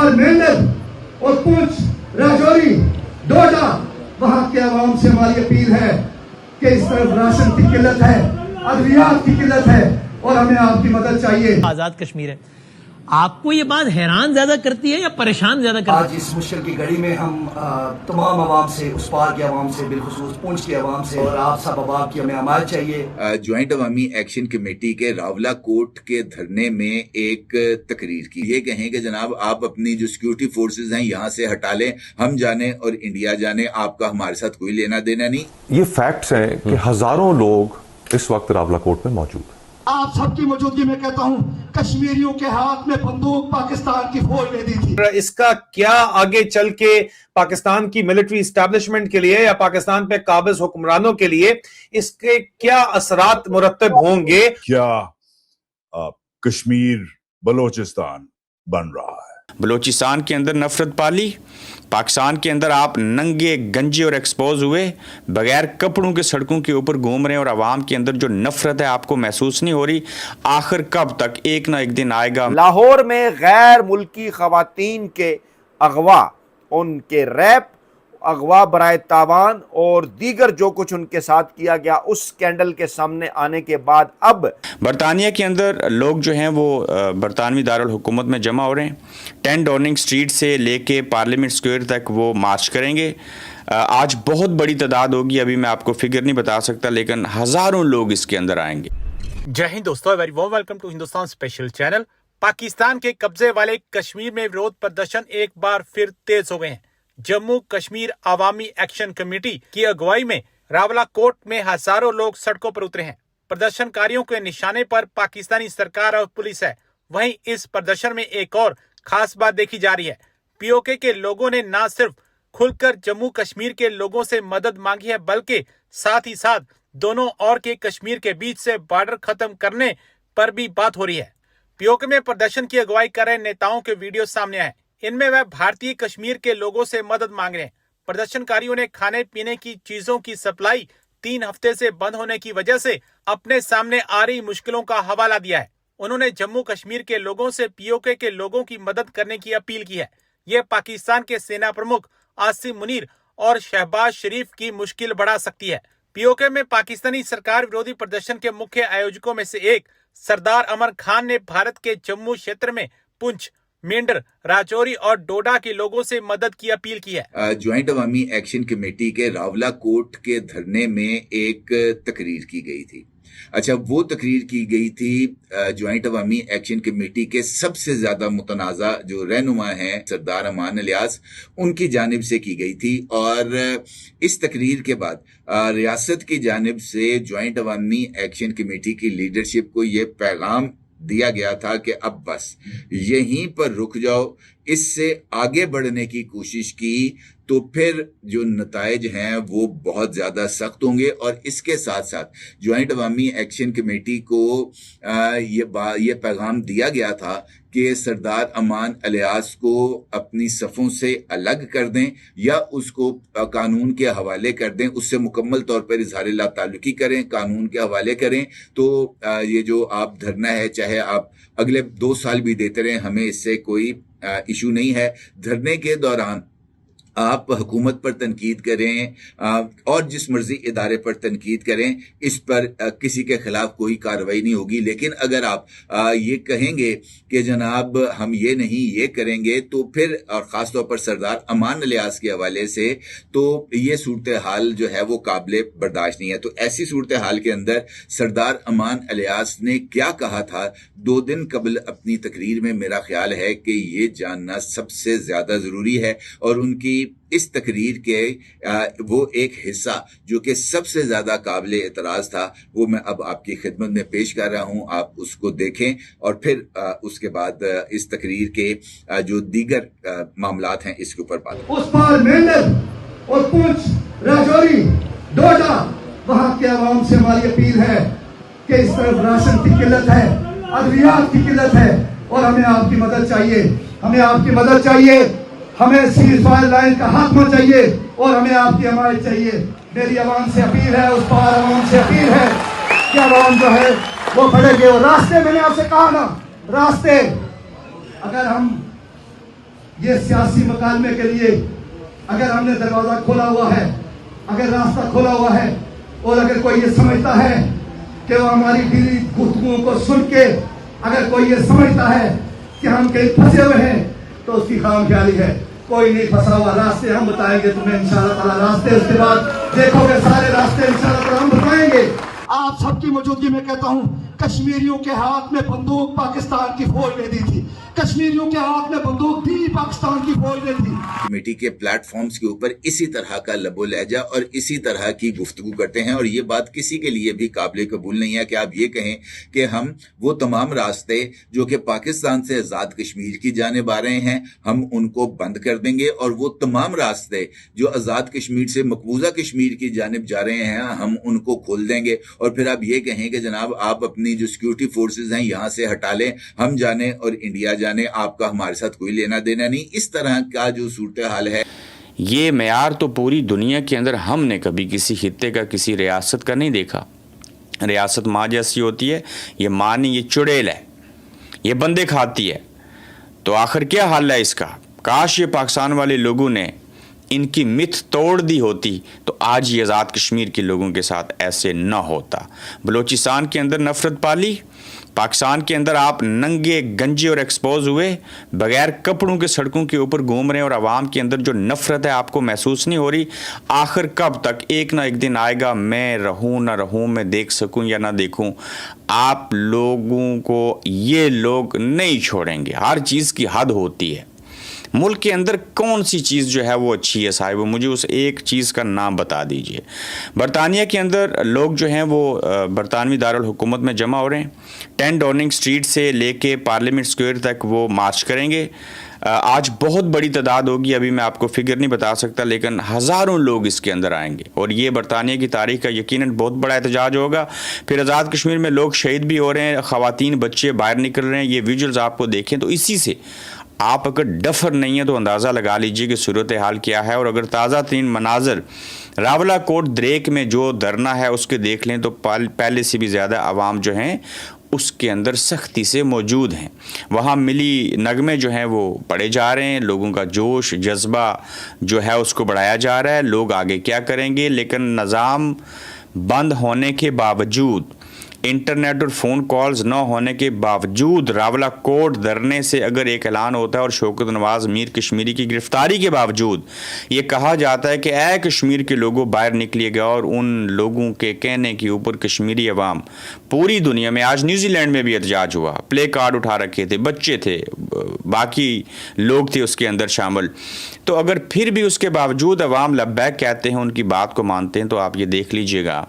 पार मेंढर और पुंछ, राजौरी, डोडा, वहां के आवाम से हमारी अपील है कि इस तरफ राशन की किल्लत है, अद्वियात की किल्लत है और हमें आपकी मदद चाहिए। आजाद कश्मीर है। आपको ये बात हैरान ज्यादा करती है या परेशान ज्यादा करती है? आज इस मुश्किल की घड़ी में हम तमाम आवाम से, उस पार के आवाम से, बिलखुसूस पुंछ के आवाम से और आप सब अहबाब की हमें हमायत चाहिए। ज्वाइंट अवामी एक्शन कमेटी के रावला कोर्ट के धरने में एक तकरीर की, ये कहें कि जनाब आप अपनी जो सिक्योरिटी फोर्सेज हैं यहाँ से हटा लें, हम जाने और इंडिया जाने, आपका हमारे साथ कोई लेना देना नहीं। ये फैक्ट्स हैं कि हजारों लोग इस वक्त रावला कोर्ट में मौजूद हैं। आप सबकी मौजूदगी में कहता हूं, कश्मीरियों के हाथ में बंदूक पाकिस्तान की फौज ने दी थी। इसका क्या आगे चल के पाकिस्तान की मिलिट्री इस्टेब्लिशमेंट के लिए या पाकिस्तान पे काबिज हुक्मरानों के लिए इसके क्या असरात मुरत्तब होंगे? क्या कश्मीर बलोचिस्तान बन रहा है? बलोचिस्तान के अंदर नफरत पाली, पाकिस्तान के अंदर आप नंगे गंजे और एक्सपोज हुए, बगैर कपड़ों के सड़कों के ऊपर घूम रहे हैं और आवाम के अंदर जो नफरत है आपको महसूस नहीं हो रही। आखिर कब तक? एक ना एक दिन आएगा। लाहौर में गैर मुल्की खवातीन के अगवा, उनके रैप, अगवा बराए तावान और दीगर जो कुछ उनके साथ किया गया, उस स्कैंडल के सामने आने के बाद अब बरतानिया के अंदर लोग जो हैं वो बरतानवी दारुल हुकूमत में जमा हो रहे हैं। 10 डाउनिंग स्ट्रीट से लेके पार्लियामेंट स्क्वायर तक वो मार्च करेंगे। आज बहुत बड़ी तादाद होगी, अभी मैं आपको फिगर नहीं बता सकता, लेकिन हज़ारों लोग इसके अंदर आएंगे। जय हिंद दोस्तों, very warm welcome to Hindustan special channel. Pakistan के कब्जे वाले कश्मीर में विरोध प्रदर्शन एक बार फिर तेज हो गए हैं। जम्मू कश्मीर अवामी एक्शन कमेटी की अगुवाई में रावला कोर्ट में हजारों लोग सड़कों पर उतरे हैं। प्रदर्शनकारियों के निशाने पर पाकिस्तानी सरकार और पुलिस है। वहीं इस प्रदर्शन में एक और खास बात देखी जा रही है। पीओके के लोगों ने न सिर्फ खुलकर जम्मू कश्मीर के लोगों से मदद मांगी है, बल्कि साथ ही साथ दोनों और के कश्मीर के बीच से बॉर्डर खत्म करने पर भी बात हो रही है। पीओके में प्रदर्शन की अगुवाई कर रहे नेताओं के वीडियो सामने आए। इनमें वह भारतीय कश्मीर के लोगों से मदद मांग रहे हैं। प्रदर्शनकारियों ने खाने पीने की चीजों की सप्लाई 3 हफ्ते से बंद होने की वजह से अपने सामने आ रही मुश्किलों का हवाला दिया है। उन्होंने जम्मू कश्मीर के लोगों से पीओके के लोगों की मदद करने की अपील की है। यह पाकिस्तान के सेना प्रमुख आसिम मुनीर और शहबाज शरीफ की मुश्किल बढ़ा सकती है। पीओके में पाकिस्तानी सरकार विरोधी प्रदर्शन के मुख्य आयोजकों में से एक सरदार अमर खान ने भारत के जम्मू क्षेत्र में पुंछ, मेंढर, राजौरी और डोडा के लोगों से मदद की अपील की है। ज्वाइंट अवामी एक्शन कमेटी के रावला कोर्ट के धरने में एक तकरीर की गई थी। अच्छा, वो तकरीर की गई थी ज्वाइंट अवामी एक्शन कमेटी के सबसे ज्यादा मुतनाज़ा जो रहनुमा हैं सरदार अमान अलियास, उनकी जानिब से की गई थी। और इस तकरीर के बाद रियासत की जानिब से ज्वाइंट अवामी एक्शन कमेटी की लीडरशिप को ये पैगाम दिया गया था कि अब बस यहीं पर रुक जाओ। इससे आगे बढ़ने की कोशिश की तो फिर जो नताइज हैं वो बहुत ज़्यादा सख्त होंगे। और इसके साथ साथ ज्वाइंट अवामी एक्शन कमेटी को ये पैगाम दिया गया था कि सरदार अमान अलियास को अपनी सफ़ों से अलग कर दें या उसको कानून के हवाले कर दें, उससे मुकम्मल तौर पर इजहार लाताल्लुकी करें, कानून के हवाले करें। तो ये जो आप धरना है, चाहे आप अगले 2 साल भी देते रहें, हमें इससे कोई इशू नहीं है। धरने के दौरान आप हुकूमत पर तनकीद करें और जिस मर्जी इदारे पर तनकीद करें, इस पर किसी के खिलाफ कोई कार्रवाई नहीं होगी। लेकिन अगर आप ये कहेंगे कि जनाब हम ये नहीं ये करेंगे, तो फिर और ख़ास तौर पर सरदार अमान अलियास के हवाले से, तो ये सूरत हाल जो है वो काबिल बर्दाश्त नहीं है। तो ऐसी सूरत हाल के अंदर सरदार अमान अलियास ने क्या कहा था 2 दिन कबल अपनी तकरीर में, मेरा ख्याल है कि ये जानना सबसे ज़्यादा ज़रूरी है। और उनकी इस तकरीर के वो एक हिस्सा जो कि सबसे ज़्यादा काबिल एतराज़ था, वो मैं अब आपकी खिदमत में पेश कर रहा हूँ। आप उसको देखें और फिर उसके बाद इस तकरीर के जो दीगर मामलात हैं इसके ऊपर बात। उस पार मेंढर और पुंछ, राजौरी, डोडा, वहां के आवाम से हमारी अपील है कि इस तरफ राशन की किल्लत है, अद्वियात की किल्लत है और हमें आपकी मदद चाहिए। हमें आपकी मदद चाहिए। हमें सीज़फायर लाइन का खात्मा चाहिए और हमें आपकी हमायत चाहिए। मेरी आवाम से अपील है, उस पार आवाम से अपील है कि आवाम जो है वो बढ़ेगे। और रास्ते, मैंने आपसे कहा ना, रास्ते अगर हम ये सियासी मुकालमे के लिए अगर हमने दरवाजा खोला हुआ है, अगर रास्ता खोला हुआ है, और अगर कोई ये समझता है कि वो हमारी दिली गुफ्तगुओं को सुन के अगर कोई ये समझता है कि हम कहीं फंसे हुए हैं, तो उसकी खाम ख्याली है। कोई नहीं फंसा हुआ, रास्ते हम बताएंगे तुम्हें इंशाअल्लाह ताला। रास्ते उसके बाद देखोगे, सारे रास्ते इंशाअल्लाह ताला हम बताएंगे। आप सबकी मौजूदगी में कहता हूं, कश्मीरियों के हाथ में बंदूक पाकिस्तान की फौज ने दी थी, कश्मीरियों के हाथ में बंदूक थी पाकिस्तान की फौज ने दी। कमेटी के प्लेटफॉर्म्स के ऊपर इसी तरह का लबो लहजा और इसी तरह की गुफ्तगू करते हैं, और ये बात किसी के लिए भी काबिल कबूल नहीं है कि आप ये कहें कि हम वो तमाम रास्ते जो कि पाकिस्तान से आज़ाद कश्मीर की जानिब आ रहे हैं, हम उनको बंद कर देंगे, और वो तमाम रास्ते जो आज़ाद कश्मीर से मकबूजा कश्मीर की जानिब जा रहे हैं, हम उनको खोल देंगे। और फिर आप ये कहें कि जनाब आप अपनी जो सिक्योरिटी फोर्सेस हैं यहाँ से हटा लें, हम जाने और इंडिया जाने, आपका हमारे साथ कोई लेना देना नहीं। इस तरह का जो सूरत हाल है, ये मेयार तो पूरी दुनिया के अंदर हमने कभी किसी खित्ते का, किसी रियासत का नहीं देखा। रियासत माँ जैसी होती है, ये माँ नहीं, ये चुड़ैल है, ये बंदे खाती है। तो आखिर क्या हाल है इसका? काश ये पाकिस्तान वाले लोगों ने इनकी मिथ तोड़ दी होती तो आज ये आज़ाद कश्मीर के लोगों के साथ ऐसे न होता। बलूचिस्तान के अंदर नफरत पाली, पाकिस्तान के अंदर आप नंगे गंजे और एक्सपोज हुए, बगैर कपड़ों के सड़कों के ऊपर घूम रहे हैं, और आवाम के अंदर जो नफ़रत है आपको महसूस नहीं हो रही। आखिर कब तक? एक ना एक दिन आएगा, मैं रहूं ना रहूं, मैं देख सकूं या ना देखूं, आप लोगों को ये लोग नहीं छोड़ेंगे। हर चीज़ की हद होती है। मुल्क के अंदर कौन सी चीज़ जो है वो अच्छी है साहिब, मुझे उस एक चीज़ का नाम बता दीजिए। बरतानिया के अंदर लोग जो हैं वो बरतानवी दारुल हुकूमत में जमा हो रहे हैं। 10 डाउनिंग स्ट्रीट से लेके पार्लियामेंट स्क्वायर तक वो मार्च करेंगे। आज बहुत बड़ी तादाद होगी, अभी मैं आपको फिगर नहीं बता सकता, लेकिन हज़ारों लोग इसके अंदर आएंगे, और ये बरतानिया की तारीख का यकीनन बहुत बड़ा एहतजाज होगा। फिर आज़ाद कश्मीर में लोग शहीद भी हो रहे हैं, ख़वातीन बच्चे बाहर निकल रहे हैं। ये विजुअल्स आपको देखें तो इसी से आप अगर डफर नहीं है तो अंदाज़ा लगा लीजिए कि सूरत हाल क्या है। और अगर ताज़ा तरीन मनाजर रावला कोट द्रेक में जो धरना है उसके देख लें तो पहले से भी ज़्यादा आवाम जो हैं उसके अंदर सख्ती से मौजूद हैं। वहाँ मिली नगमे जो हैं वो पढ़े जा रहे हैं, लोगों का जोश जज्बा जो है उसको बढ़ाया जा रहा है। लोग आगे क्या करेंगे, लेकिन निज़ाम बंद होने के बावजूद, इंटरनेट और फ़ोन कॉल्स न होने के बावजूद, रावला कोट धरने से अगर एक ऐलान होता है और शौकत नवाज़ मीर कश्मीरी की गिरफ़्तारी के बावजूद ये कहा जाता है कि ऐ कश्मीर के लोगों बाहर निकलिएगा, और उन लोगों के कहने के ऊपर कश्मीरी अवाम पूरी दुनिया में, आज न्यूजीलैंड में भी एहतजाज हुआ, प्ले कार्ड उठा रखे थे, बच्चे थे, बाकी लोग थे उसके अंदर शामिल। तो अगर फिर भी उसके बावजूद अवाम लब्बैक कहते हैं, उनकी बात को मानते हैं, तो आप ये देख लीजिएगा